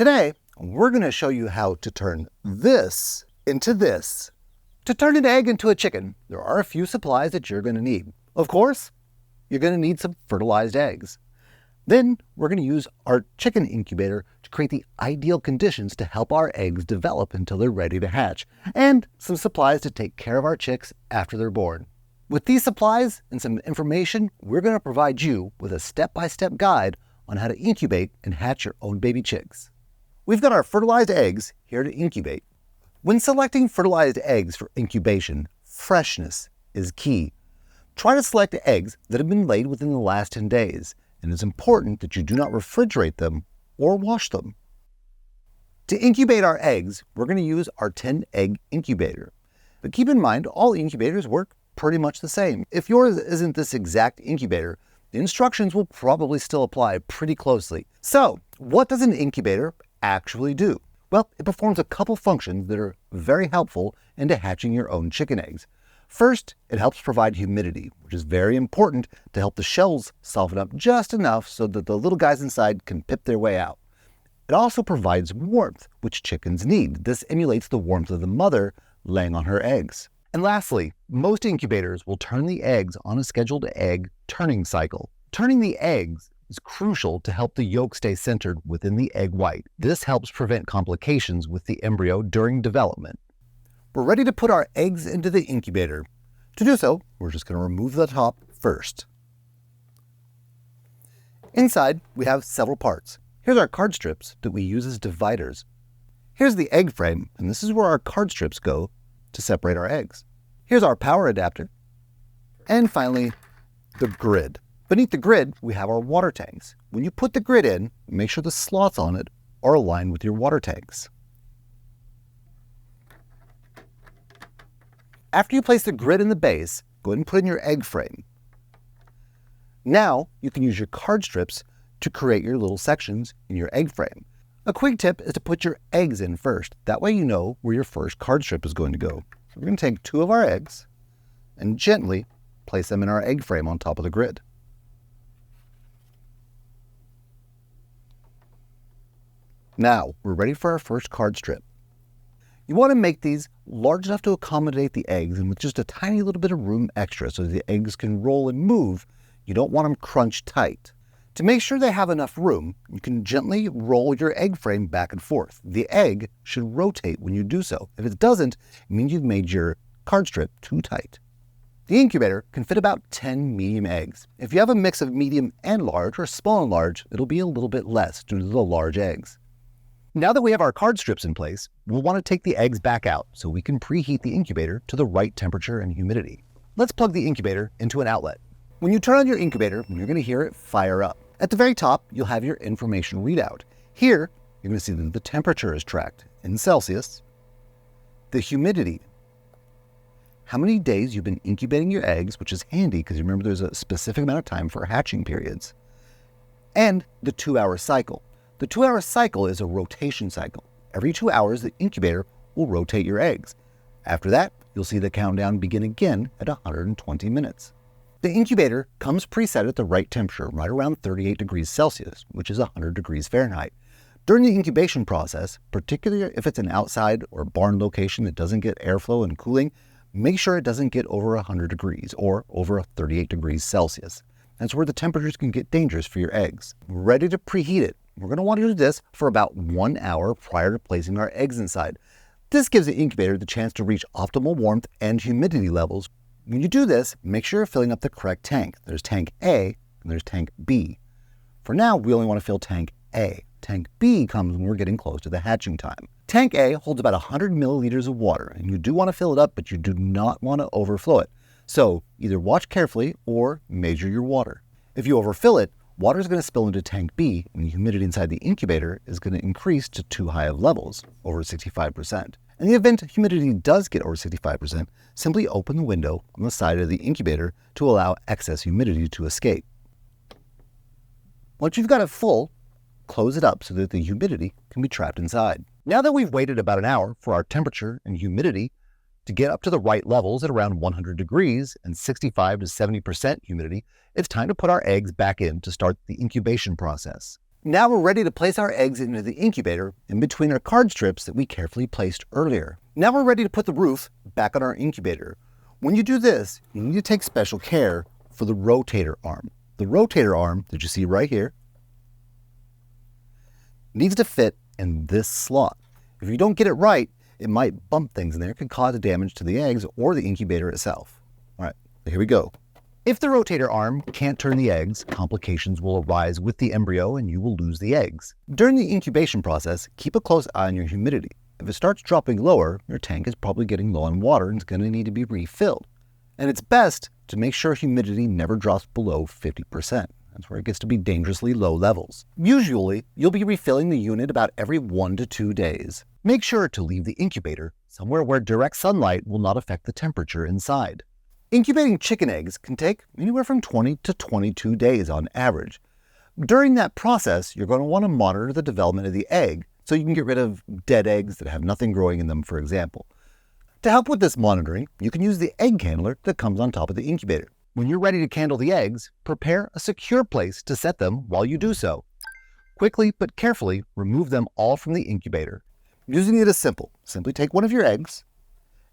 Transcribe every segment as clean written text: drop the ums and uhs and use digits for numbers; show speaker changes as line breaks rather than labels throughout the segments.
Today, we're going to show you how to turn this into this. To turn an egg into a chicken, there are a few supplies that you're going to need. Of course, you're going to need some fertilized eggs. Then we're going to use our chicken incubator to create the ideal conditions to help our eggs develop until they're ready to hatch, and some supplies to take care of our chicks after they're born. With these supplies and some information, we're going to provide you with a step-by-step guide on how to incubate and hatch your own baby chicks. We've got our fertilized eggs here to incubate. When selecting fertilized eggs for incubation, freshness is key. Try to select eggs that have been laid within the last 10 days, and it's important that you do not refrigerate them or wash them. To incubate our eggs, we're going to use our 10-egg incubator. But keep in mind, all incubators work pretty much the same. If yours isn't this exact incubator, the instructions will probably still apply pretty closely. So, what does an incubator actually do? Well, it performs a couple functions that are very helpful into hatching your own chicken eggs. First, it helps provide humidity, which is very important to help the shells soften up just enough so that the little guys inside can pip their way out. It also provides warmth, which chickens need. This emulates the warmth of the mother laying on her eggs. And lastly, most incubators will turn the eggs on a scheduled egg turning cycle. Turning the eggs is crucial to help the yolk stay centered within the egg white. This helps prevent complications with the embryo during development. We're ready to put our eggs into the incubator. To do so, we're just going to remove the top first. Inside, we have several parts. Here's our card strips that we use as dividers. Here's the egg frame, and this is where our card strips go to separate our eggs. Here's our power adapter. And finally, the grid. Beneath the grid, we have our water tanks. When you put the grid in, make sure the slots on it are aligned with your water tanks. After you place the grid in the base, go ahead and put in your egg frame. Now, you can use your card strips to create your little sections in your egg frame. A quick tip is to put your eggs in first. That way you know where your first card strip is going to go. So we're going to take 2 of our eggs and gently place them in our egg frame on top of the grid. Now, we're ready for our first card strip. You want to make these large enough to accommodate the eggs and with just a tiny little bit of room extra so the eggs can roll and move. You don't want them crunched tight. To make sure they have enough room, you can gently roll your egg frame back and forth. The egg should rotate when you do so. If it doesn't, it means you've made your card strip too tight. The incubator can fit about 10 medium eggs. If you have a mix of medium and large or small and large, it'll be a little bit less due to the large eggs. Now that we have our card strips in place, we'll want to take the eggs back out so we can preheat the incubator to the right temperature and humidity. Let's plug the incubator into an outlet. When you turn on your incubator, you're going to hear it fire up. At the very top, you'll have your information readout. Here, you're going to see that the temperature is tracked in Celsius, the humidity, how many days you've been incubating your eggs, which is handy because you remember there's a specific amount of time for hatching periods, and the 2-hour cycle. The 2-hour cycle is a rotation cycle. Every 2 hours, the incubator will rotate your eggs. After that, you'll see the countdown begin again at 120 minutes. The incubator comes preset at the right temperature, right around 38 degrees Celsius, which is 100 degrees Fahrenheit. During the incubation process, particularly if it's an outside or barn location that doesn't get airflow and cooling, make sure it doesn't get over 100 degrees or over 38 degrees Celsius. That's where the temperatures can get dangerous for your eggs. We're ready to preheat it. We're going to want to do this for about 1 hour prior to placing our eggs inside. This gives the incubator the chance to reach optimal warmth and humidity levels. When you do this, make sure you're filling up the correct tank. There's tank A and there's tank B. For now, we only want to fill tank A. Tank B comes when we're getting close to the hatching time. Tank A holds about 100 milliliters of water, and you do want to fill it up, but you do not want to overflow it. So either watch carefully or measure your water. If you overfill it, water is going to spill into tank B, and the humidity inside the incubator is going to increase to too high of levels, over 65%. In the event humidity does get over 65%, simply open the window on the side of the incubator to allow excess humidity to escape. Once you've got it full, close it up so that the humidity can be trapped inside. Now that we've waited about an hour for our temperature and humidity to get up to the right levels at around 100 degrees and 65 to 70% humidity, it's time to put our eggs back in to start the incubation process. Now we're ready to place our eggs into the incubator in between our card strips that we carefully placed earlier. Now we're ready to put the roof back on our incubator. When you do this, you need to take special care for the rotator arm. The rotator arm that you see right here needs to fit in this slot. If you don't get it right, it might bump things in there. It could cause damage to the eggs or the incubator itself. All right, here we go. If the rotator arm can't turn the eggs, complications will arise with the embryo and you will lose the eggs. During the incubation process, keep a close eye on your humidity. If it starts dropping lower, your tank is probably getting low on water and it's going to need to be refilled. And it's best to make sure humidity never drops below 50%. That's where it gets to be dangerously low levels. Usually, you'll be refilling the unit about every 1 to 2 days. Make sure to leave the incubator somewhere where direct sunlight will not affect the temperature inside. Incubating chicken eggs can take anywhere from 20 to 22 days on average. During that process, you're going to want to monitor the development of the egg so you can get rid of dead eggs that have nothing growing in them, for example. To help with this monitoring, you can use the egg candler that comes on top of the incubator. When you're ready to candle the eggs, prepare a secure place to set them while you do so. Quickly but carefully remove them all from the incubator. Using it is simple. Simply take one of your eggs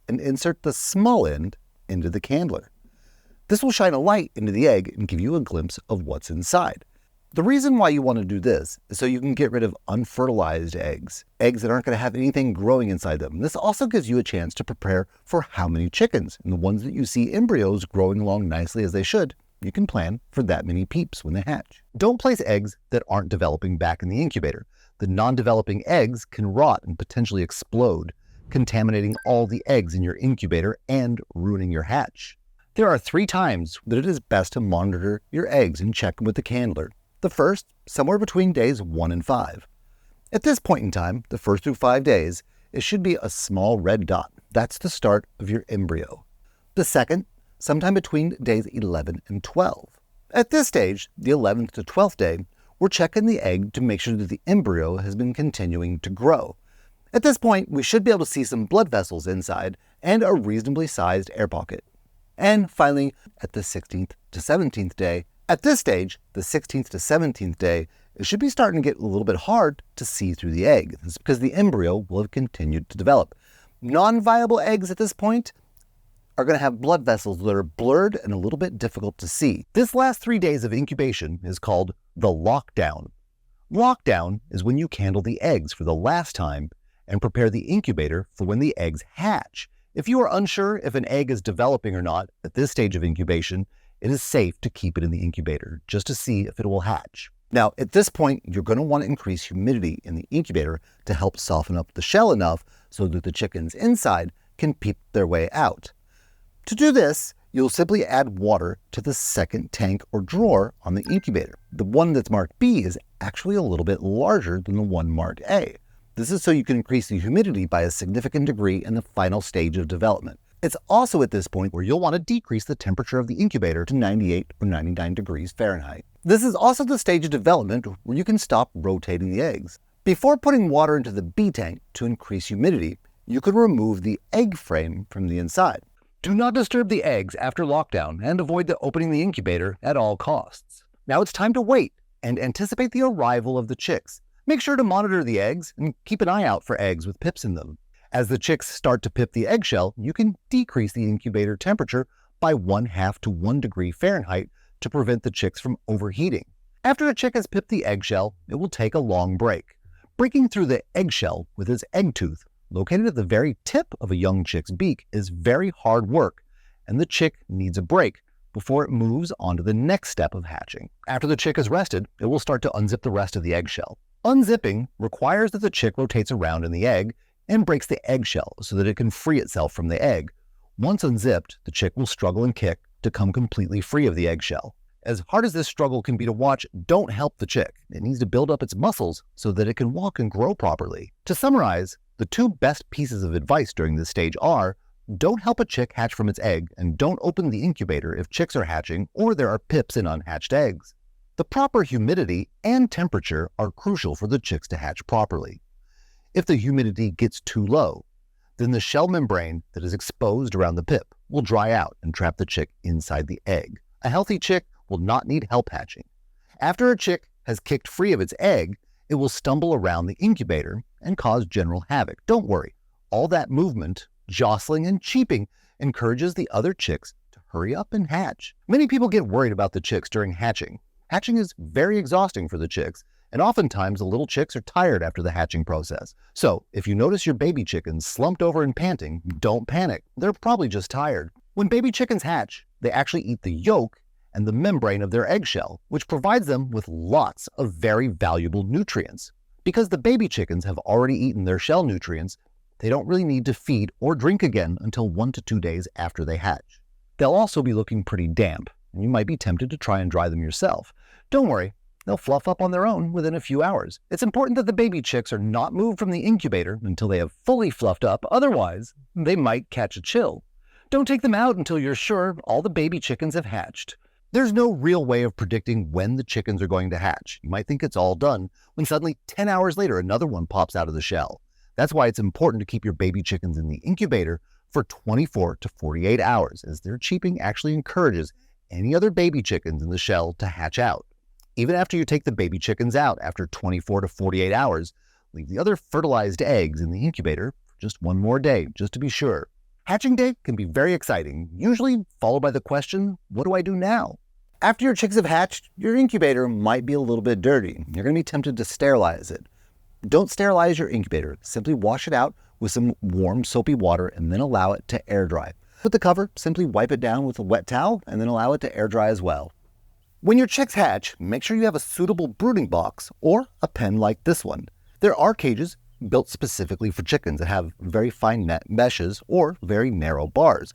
and insert the small end into the candler. This will shine a light into the egg and give you a glimpse of what's inside. The reason why you want to do this is so you can get rid of unfertilized eggs that aren't going to have anything growing inside them. This also gives you a chance to prepare for how many chickens, and the ones that you see embryos growing along nicely as they should, you can plan for that many peeps when they hatch. Don't place eggs that aren't developing back in the incubator. The non-developing eggs can rot and potentially explode, contaminating all the eggs in your incubator and ruining your hatch. There are 3 times that it is best to monitor your eggs and check them with the candler. The first, somewhere between days 1 and 5. At this point in time, the first through 5 days, it should be a small red dot. That's the start of your embryo. The second, sometime between days 11 and 12. At this stage, the 11th to 12th day, we're checking the egg to make sure that the embryo has been continuing to grow. At this point, we should be able to see some blood vessels inside and a reasonably sized air pocket. And finally, at the 16th to 17th day, at this stage, the 16th to 17th day, it should be starting to get a little bit hard to see through the egg. This is because the embryo will have continued to develop. Non-viable eggs at this point are going to have blood vessels that are blurred and a little bit difficult to see. This last 3 days of incubation is called the lockdown. Lockdown is when you candle the eggs for the last time and prepare the incubator for when the eggs hatch. If you are unsure if an egg is developing or not at this stage of incubation, it is safe to keep it in the incubator just to see if it will hatch. Now, at this point, you're going to want to increase humidity in the incubator to help soften up the shell enough so that the chickens inside can peep their way out. To do this, you'll simply add water to the second tank or drawer on the incubator. The one that's marked B is actually a little bit larger than the one marked A. This is so you can increase the humidity by a significant degree in the final stage of development. It's also at this point where you'll want to decrease the temperature of the incubator to 98 or 99 degrees Fahrenheit. This is also the stage of development where you can stop rotating the eggs. Before putting water into the B tank to increase humidity, you can remove the egg frame from the inside. Do not disturb the eggs after lockdown and avoid opening the incubator at all costs. Now it's time to wait and anticipate the arrival of the chicks. Make sure to monitor the eggs and keep an eye out for eggs with pips in them. As the chicks start to pip the eggshell, you can decrease the incubator temperature by 1/2 to 1 degree Fahrenheit to prevent the chicks from overheating. After a chick has pipped the eggshell, it will take a long break. Breaking through the eggshell with its egg tooth, located at the very tip of a young chick's beak, is very hard work, and the chick needs a break before it moves on to the next step of hatching. After the chick has rested, it will start to unzip the rest of the eggshell. Unzipping requires that the chick rotates around in the egg and breaks the eggshell so that it can free itself from the egg. Once unzipped, the chick will struggle and kick to come completely free of the eggshell. As hard as this struggle can be to watch, don't help the chick. It needs to build up its muscles so that it can walk and grow properly. To summarize, the 2 best pieces of advice during this stage are: don't help a chick hatch from its egg, and don't open the incubator if chicks are hatching or there are pips in unhatched eggs. The proper humidity and temperature are crucial for the chicks to hatch properly. If the humidity gets too low, then the shell membrane that is exposed around the pip will dry out and trap the chick inside the egg. A healthy chick will not need help hatching. After a chick has kicked free of its egg, it will stumble around the incubator and cause general havoc. Don't worry. All that movement, jostling and cheeping encourages the other chicks to hurry up and hatch. Many people get worried about the chicks during hatching. Hatching is very exhausting for the chicks, and oftentimes the little chicks are tired after the hatching process. So if you notice your baby chickens slumped over and panting, don't panic. They're probably just tired. When baby chickens hatch, they actually eat the yolk and the membrane of their eggshell, which provides them with lots of very valuable nutrients. Because the baby chickens have already eaten their shell nutrients, they don't really need to feed or drink again until 1 to 2 days after they hatch. They'll also be looking pretty damp, and you might be tempted to try and dry them yourself. Don't worry, they'll fluff up on their own within a few hours. It's important that the baby chicks are not moved from the incubator until they have fully fluffed up, otherwise they might catch a chill. Don't take them out until you're sure all the baby chickens have hatched. There's no real way of predicting when the chickens are going to hatch. You might think it's all done, when suddenly 10 hours later another one pops out of the shell. That's why it's important to keep your baby chickens in the incubator for 24 to 48 hours, as their cheeping actually encourages any other baby chickens in the shell to hatch out. Even after you take the baby chickens out after 24 to 48 hours, leave the other fertilized eggs in the incubator for just one more day, just to be sure. Hatching day can be very exciting, usually followed by the question, what do I do now? After your chicks have hatched, your incubator might be a little bit dirty. You're going to be tempted to sterilize it. Don't sterilize your incubator. Simply wash it out with some warm soapy water and then allow it to air dry. With the cover, simply wipe it down with a wet towel and then allow it to air dry as well. When your chicks hatch, make sure you have a suitable brooding box or a pen like this one. There are cages built specifically for chickens that have very fine net meshes or very narrow bars.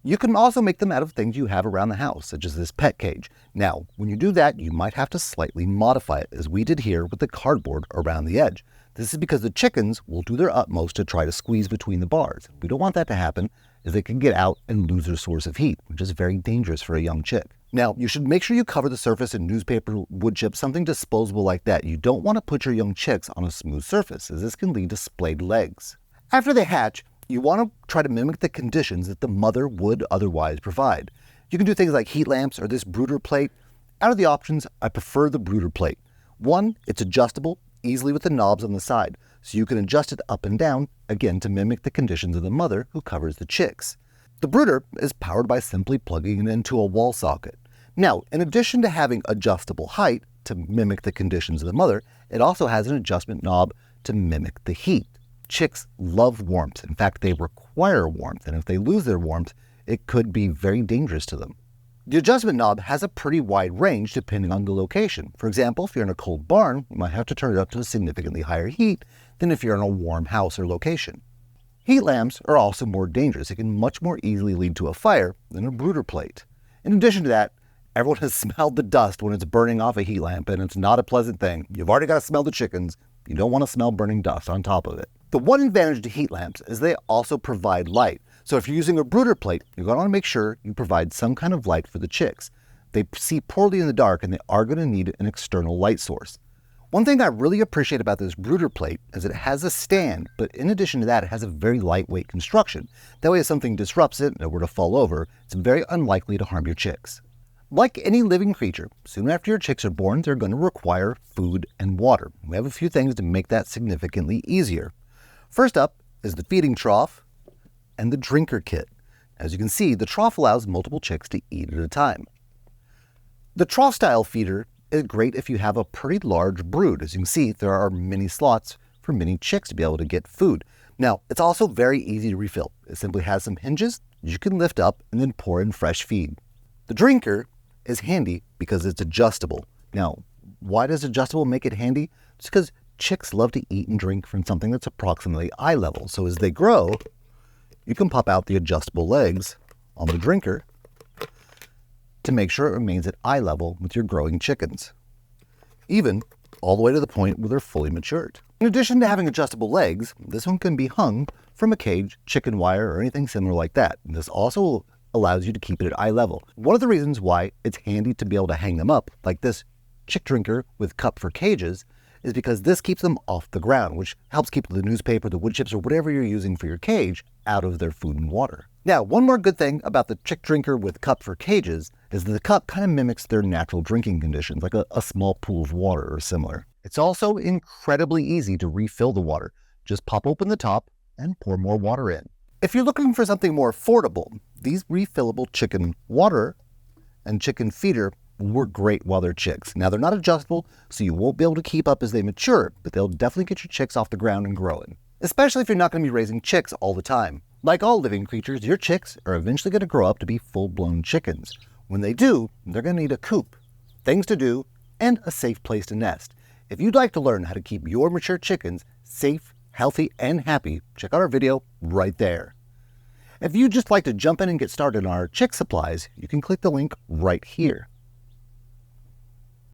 You can also make them out of things you have around the house, such as this pet cage. Now, when you do that, you might have to slightly modify it, as we did here with the cardboard around the edge. This is because the chickens will do their utmost to try to squeeze between the bars. We don't want that to happen, as they can get out and lose their source of heat, which is very dangerous for a young chick. Now, you should make sure you cover the surface in newspaper, wood chips, something disposable like that. You don't want to put your young chicks on a smooth surface, as this can lead to splayed legs. After they hatch, you want to try to mimic the conditions that the mother would otherwise provide. You can do things like heat lamps or this brooder plate. Out of the options, I prefer the brooder plate. One, it's adjustable easily with the knobs on the side, so you can adjust it up and down, again to mimic the conditions of the mother who covers the chicks. The brooder is powered by simply plugging it into a wall socket. Now, in addition to having adjustable height to mimic the conditions of the mother, it also has an adjustment knob to mimic the heat. Chicks love warmth. In fact, they require warmth, and if they lose their warmth, it could be very dangerous to them. The adjustment knob has a pretty wide range depending on the location. For example, if you're in a cold barn, you might have to turn it up to a significantly higher heat than if you're in a warm house or location. Heat lamps are also more dangerous. It can much more easily lead to a fire than a brooder plate. In addition to that, everyone has smelled the dust when it's burning off a heat lamp, and it's not a pleasant thing. You've already got to smell the chickens. You don't want to smell burning dust on top of it. The one advantage to heat lamps is they also provide light. So if you're using a brooder plate, you're going to want to make sure you provide some kind of light for the chicks. They see poorly in the dark, and they are going to need an external light source. One thing I really appreciate about this brooder plate is that it has a stand, but in addition to that, it has a very lightweight construction. That way, if something disrupts it and it were to fall over, it's very unlikely to harm your chicks. Like any living creature, soon after your chicks are born, they're going to require food and water. We have a few things to make that significantly easier. First up is the feeding trough and the drinker kit. As you can see, the trough allows multiple chicks to eat at a time. The trough-style feeder is great if you have a pretty large brood. As you can see, there are many slots for many chicks to be able to get food. Now, it's also very easy to refill. It simply has some hinges you can lift up and then pour in fresh feed. The drinker is handy because it's adjustable. Now, why does adjustable make it handy? It's because chicks love to eat and drink from something that's approximately eye level. So as they grow, you can pop out the adjustable legs on the drinker to make sure it remains at eye level with your growing chickens, even all the way to the point where they're fully matured. In addition to having adjustable legs, this one can be hung from a cage, chicken wire, or anything similar like that. And this also allows you to keep it at eye level. One of the reasons why it's handy to be able to hang them up, like this chick drinker with cup for cages, is because this keeps them off the ground, which helps keep the newspaper, the wood chips, or whatever you're using for your cage out of their food and water. Now, one more good thing about the chick drinker with cup for cages is that the cup kind of mimics their natural drinking conditions, like a small pool of water or similar. It's also incredibly easy to refill the water. Just pop open the top and pour more water in. If you're looking for something more affordable, these refillable chicken water and chicken feeder will work great while they're chicks. Now, they're not adjustable, so you won't be able to keep up as they mature, but they'll definitely get your chicks off the ground and growing, especially if you're not going to be raising chicks all the time. Like all living creatures, your chicks are eventually going to grow up to be full-blown chickens. When they do, they're going to need a coop, things to do, and a safe place to nest. If you'd like to learn how to keep your mature chickens safe, healthy, and happy, check out our video right there. If you'd just like to jump in and get started on our chick supplies, you can click the link right here.